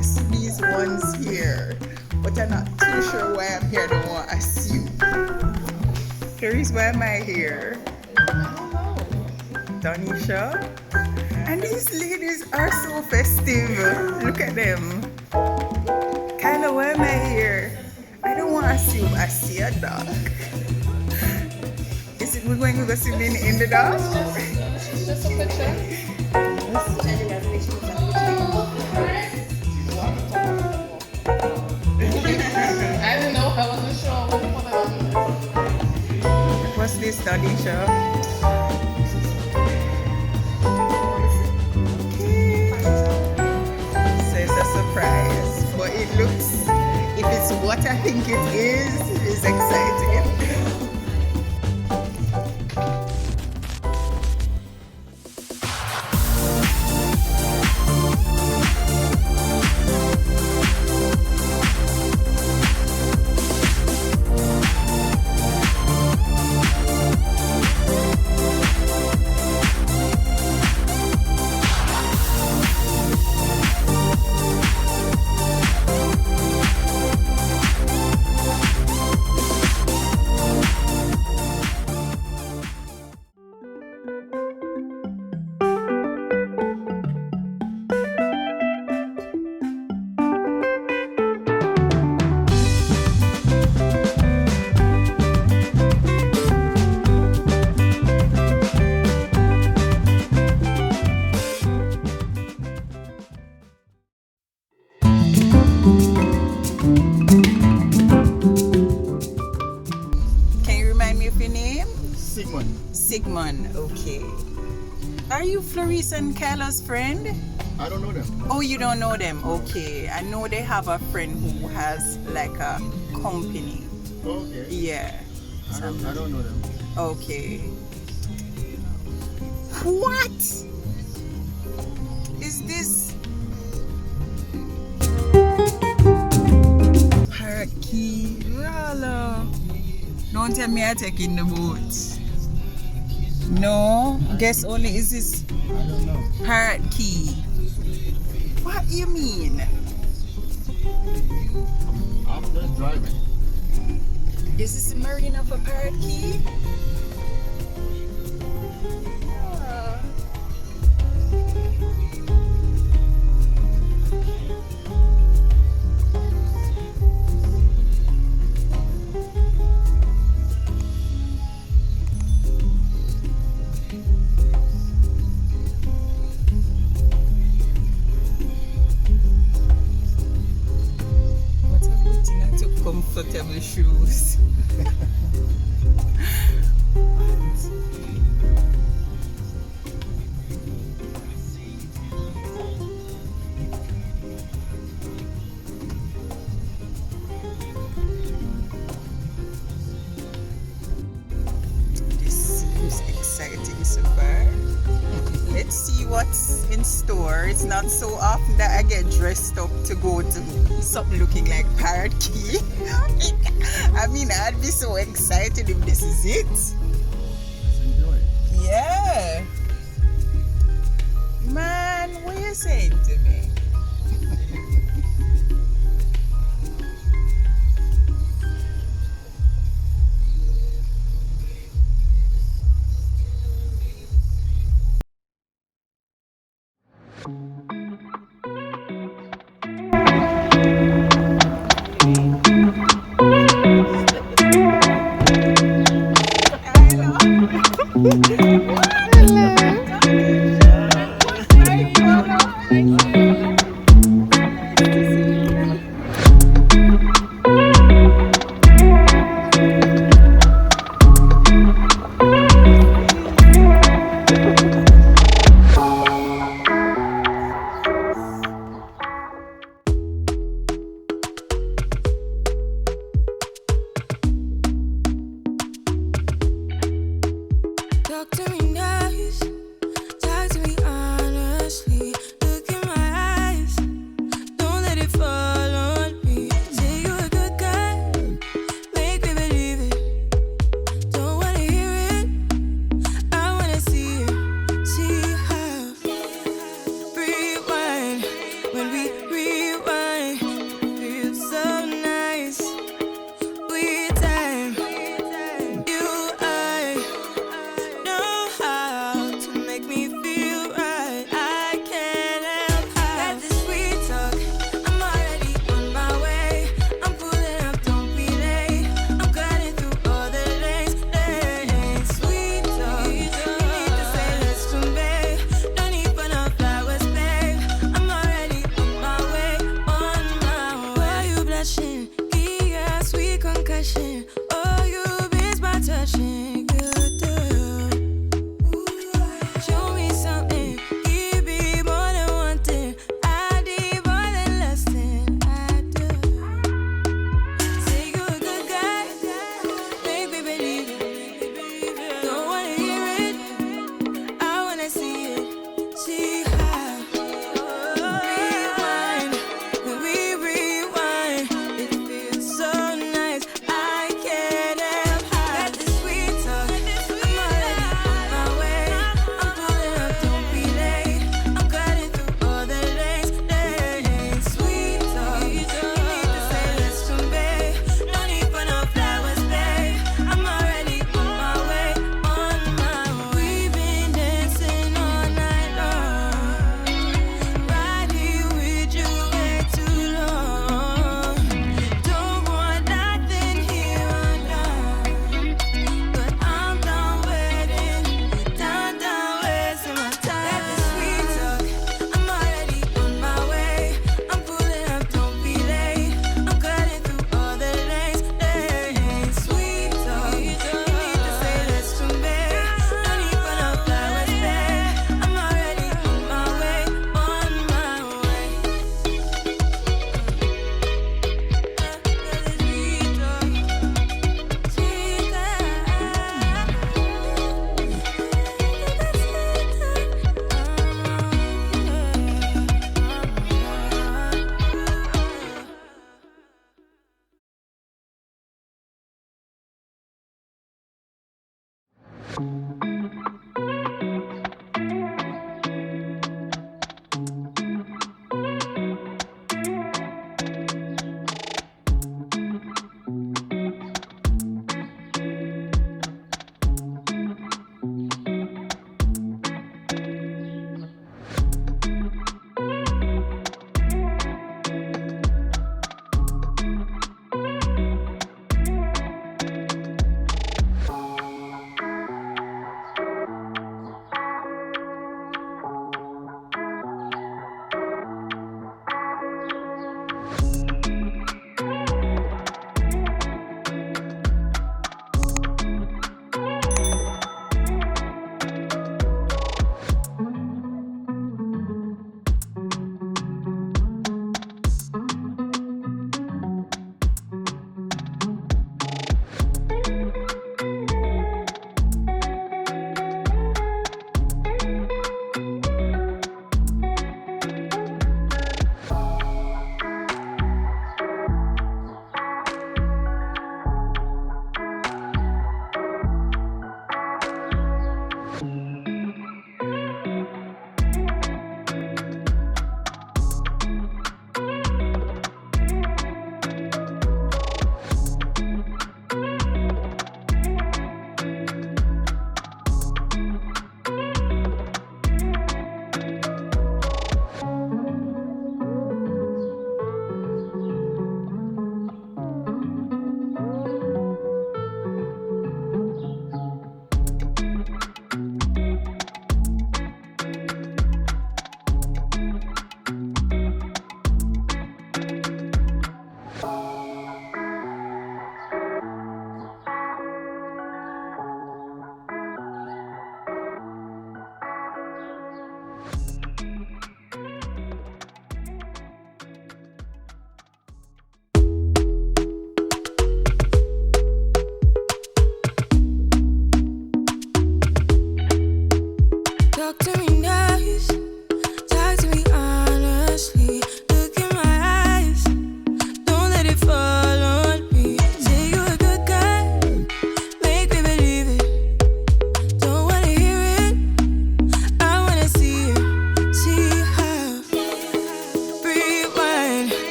I see these ones here, but I'm not too sure why I'm here. I don't want to assume. Clarice, why am I here? Donisha? And these ladies are so festive. Look at them. Kyla, why am I here? I don't want to assume I see a dog. Is it we're going to go swimming in the dog? Just a picture. I don't know. I wasn't sure what. What's this, Donisha? Surprise, but it looks, if it's what I think it is exciting. Sigmund, okay. Are you Florice and Kyla's friend? I don't know them. Oh, you don't know them? Okay. I know they have a friend who has like a company. Okay. Yeah. I don't know them. Okay. What? Is this Parrot Cay? Rala. Don't tell me I'm taking the boat. No, guess only is this I don't know. Parrot Cay. What do you mean? I'm just driving. Is this the marina for Parrot Cay? Comfortable shoes. This seems exciting so far. Let's see what's in store. It's not so often that I get dressed up to go to something looking like Parrot Cay. I mean, I'd be so excited if this is it. Let's enjoy it. Yeah. Man, what are you saying to me?